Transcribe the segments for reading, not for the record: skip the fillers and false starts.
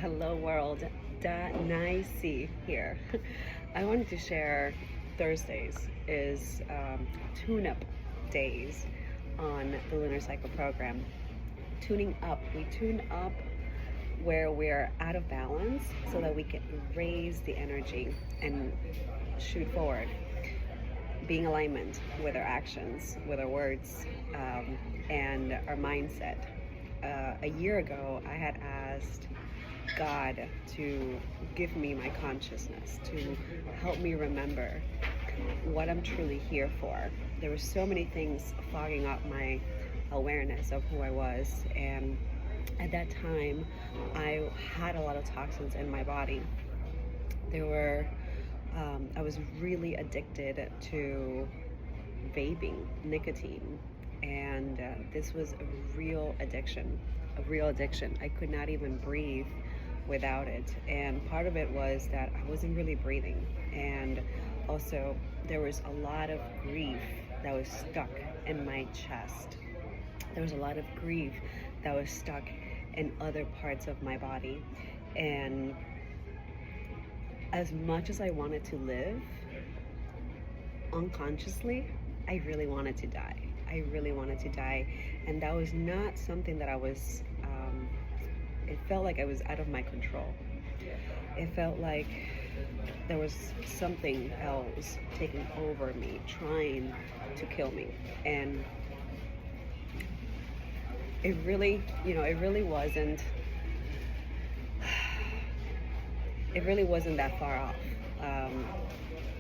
Hello world, Naisi here. I wanted to share Thursdays is tune-up days on the lunar cycle program. Tuning up, we tune up where we're out of balance so that we can raise the energy and shoot forward, being alignment with our actions, with our words, and our mindset. A year ago, I had asked God to give me my consciousness, to help me remember what I'm truly here for. There were so many things fogging up my awareness of who I was, and at that time, I had a lot of toxins in my body. I was really addicted to vaping, nicotine, and this was a real addiction, a real addiction. I could not even breathe without it, and part of it was that I wasn't really breathing, and also there was a lot of grief that was stuck in my chest. There was a lot of grief that was stuck in other parts of my body, and as much as I wanted to live, unconsciously, I really wanted to die. I really wanted to die, and that was not something that I was, it felt like I was out of my control. It felt like there was something else taking over me, trying to kill me. And it really, it really wasn't, that far off.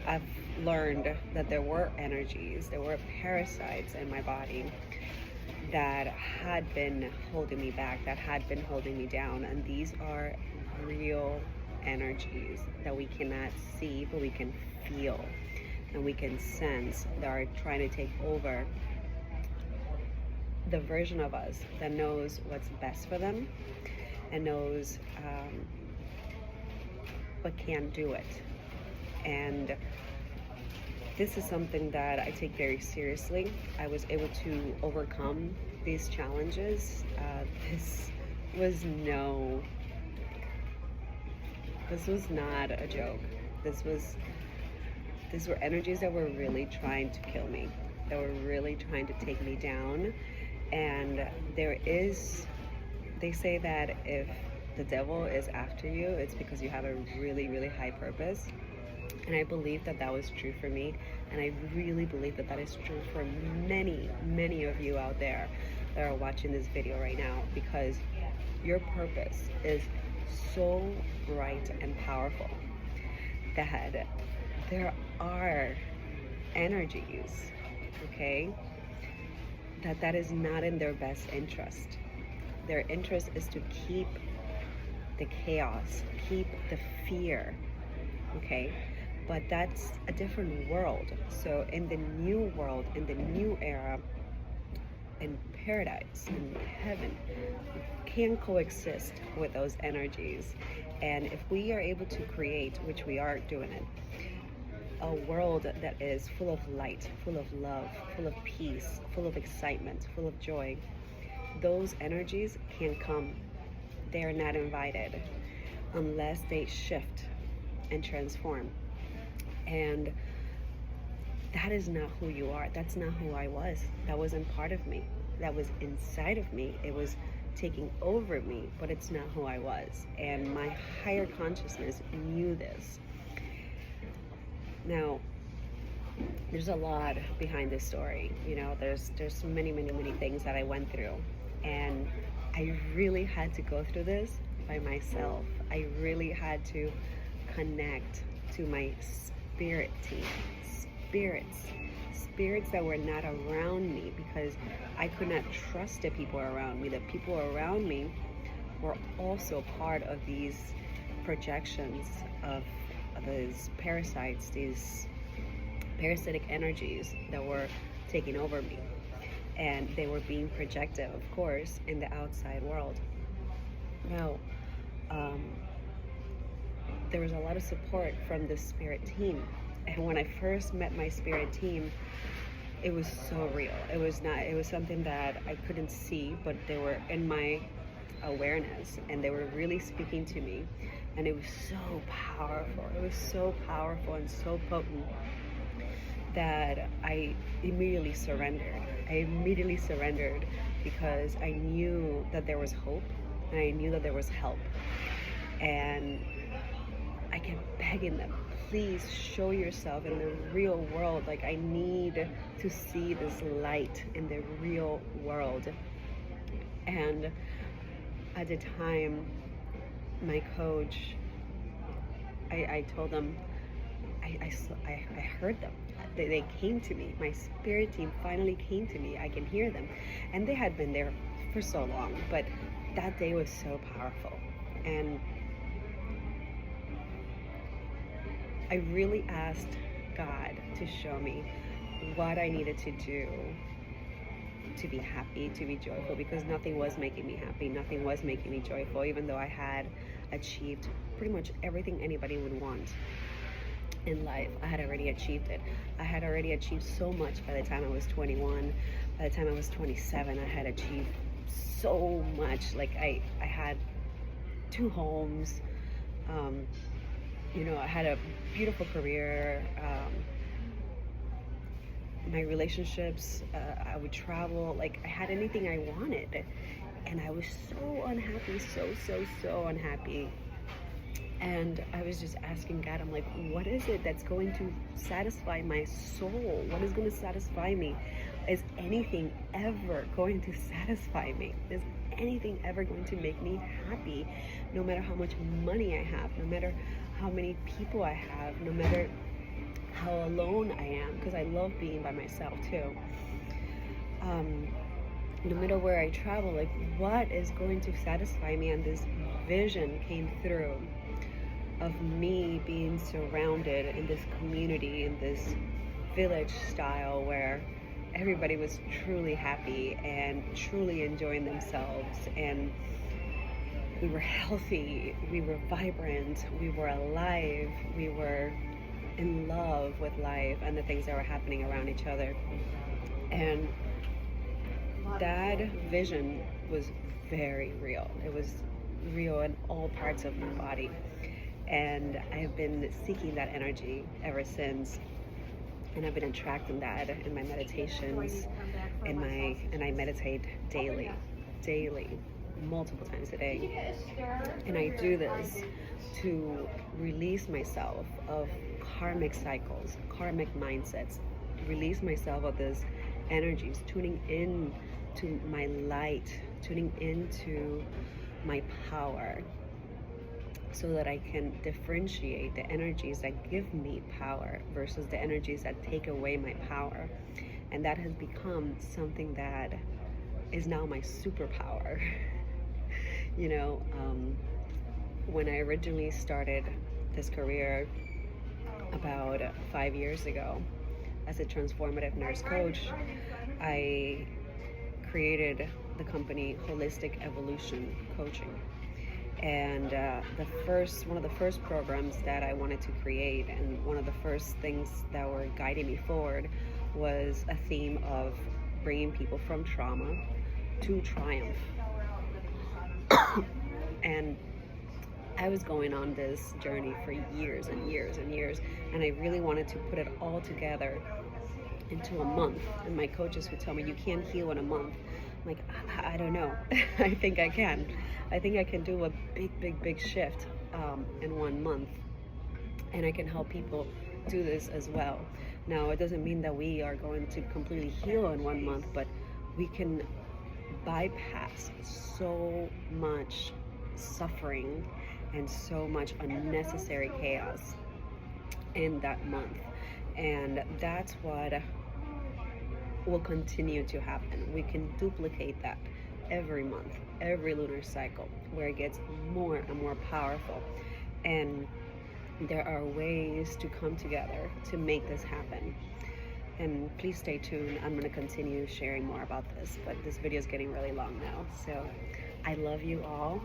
I've learned that there were energies, there were parasites in my body that had been holding me back, that had been holding me down. And these are real energies that we cannot see, but we can feel and we can sense that are trying to take over the version of us that knows what's best for them and knows but can't do it. And this is something that I take very seriously. I was able to overcome these challenges. This was not a joke. These were energies that were really trying to kill me, that were really trying to take me down. And they say that if the devil is after you, it's because you have a really, really high purpose. And I believe that was true for me. And I really believe that is true for many, many of you out there that are watching this video right now, because your purpose is so bright and powerful that there are energies, okay, that is not in their best interest. Their interest is to keep the chaos, keep the fear, okay? But that's a different world. So in the new world, in the new era, in paradise, in heaven, we can coexist with those energies. And if we are able to create, which we are doing it, a world that is full of light, full of love, full of peace, full of excitement, full of joy, those energies can come. They are not invited unless they shift and transform. And that is not who you are. That's not who I was. That wasn't part of me. That was inside of me. It was taking over me, but it's not who I was. And my higher consciousness knew this. Now, there's a lot behind this story. There's many, many, many things that I went through. And I really had to go through this by myself. I really had to connect to my spirit team, spirits that were not around me, because I could not trust the people around me. The people around me were also part of these projections of these parasites, these parasitic energies that were taking over me. And they were being projected, of course, in the outside world. Now, there was a lot of support from the spirit team. And when I first met my spirit team, it was so real. It was something that I couldn't see, but they were in my awareness, and they were really speaking to me, and it was so powerful. It was so powerful and so potent that I immediately surrendered. I immediately surrendered because I knew that there was hope, and I knew that there was help. And I kept begging them, please show yourself in the real world. Like, I need to see this light in the real world. And at the time, my coach, I told them, I heard them. They came to me. My spirit team finally came to me. I can hear them. And they had been there for so long, but that day was so powerful. And I really asked God to show me what I needed to do to be happy, to be joyful, because nothing was making me happy, nothing was making me joyful, even though I had achieved pretty much everything anybody would want in life. I had already achieved it. I had already achieved so much by the time I was 21. By the time I was 27, I had achieved so much. Like, I had 2 homes, I had a beautiful career, my relationships, I would travel, like, I had anything I wanted, and I was so unhappy, so unhappy. And I was just asking God, I'm like, what is it that's going to satisfy my soul? What is going to satisfy me? Is anything ever going to satisfy me? Is anything ever going to make me happy? No matter how much money I have, no matter how many people I have, no matter how alone I am, because I love being by myself too. No matter where I travel, like, what is going to satisfy me? And this vision came through of me being surrounded in this community, in this village style, where everybody was truly happy and truly enjoying themselves, and we were healthy, we were vibrant, we were alive, we were in love with life and the things that were happening around each other. And that vision was very real. It was real in all parts of my body. And I've been seeking that energy ever since. And I've been attracting that in my meditations, and I meditate daily, multiple times a day. And I do this to release myself of karmic cycles, karmic mindsets, release myself of these energies, tuning in to my light, tuning into my power, so that I can differentiate the energies that give me power versus the energies that take away my power. And that has become something that is now my superpower. When I originally started this career about 5 years ago as a transformative nurse coach, I created the company Holistic Evolution Coaching. And one of the first programs that I wanted to create, and one of the first things that were guiding me forward, was a theme of bringing people from trauma to triumph. And I was going on this journey for years and years and years, and I really wanted to put it all together into a month. And my coaches would tell me, you can't heal in a month. I'm like, I don't know. I think I can. I think I can do a big shift in 1 month, and I can help people do this as well. Now, it doesn't mean that we are going to completely heal in 1 month, but we can bypass so much suffering and so much unnecessary chaos in that month. And that's what will continue to happen. We can duplicate that every month, every lunar cycle, where it gets more and more powerful. And there are ways to come together to make this happen. And please stay tuned. I'm going to continue sharing more about this, but this video is getting really long now. So I love you all.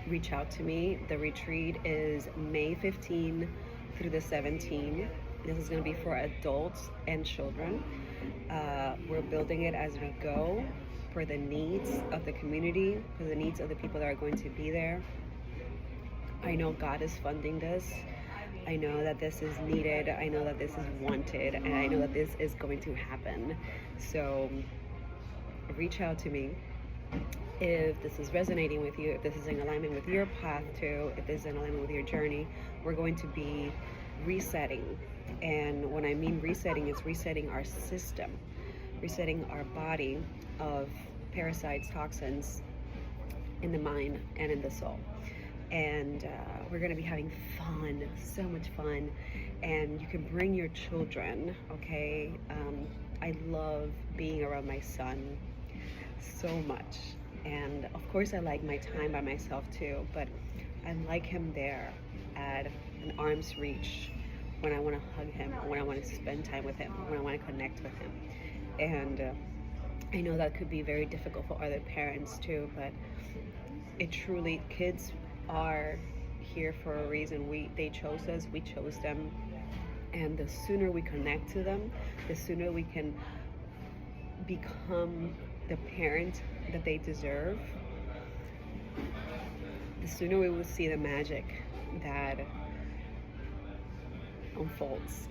Reach out to me. The retreat is May 15 through the 17th. This is going to be for adults and children. We're building it as we go, for the needs of the community, for the needs of the people that are going to be there. I know God is funding this. I know that this is needed. I know that this is wanted. And I know that this is going to happen. So reach out to me if this is resonating with you, if this is in alignment with your path too, if this is in alignment with your journey. We're going to be resetting. And when I mean resetting, it's resetting our system, resetting our body of parasites, toxins in the mind and in the soul. And we're going to be having fun, so much fun. And you can bring your children, okay? I love being around my son so much. And of course, I like my time by myself too, but I like him there at an arm's reach when I want to hug him, when I want to spend time with him, when I want to connect with him. And I know that could be very difficult for other parents too, but it truly, kids are here for a reason. They chose us, we chose them, and the sooner we connect to them, the sooner we can become the parent that they deserve, the sooner we will see the magic that unfolds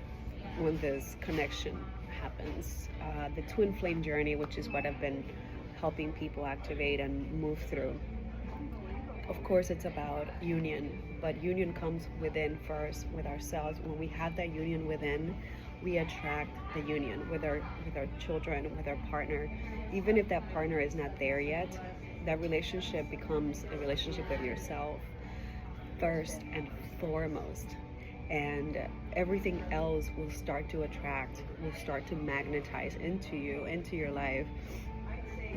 when this connection happens. The twin flame journey, which is what I've been helping people activate and move through. Of course, it's about union, but union comes within first, with ourselves. When we have that union within, we attract the union with our children, with our partner. Even if that partner is not there yet, that relationship becomes a relationship with yourself first and foremost. And everything else will start to attract, will start to magnetize into you, into your life,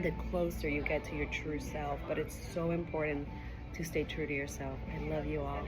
the closer you get to your true self. But it's so important to stay true to yourself. I love you all.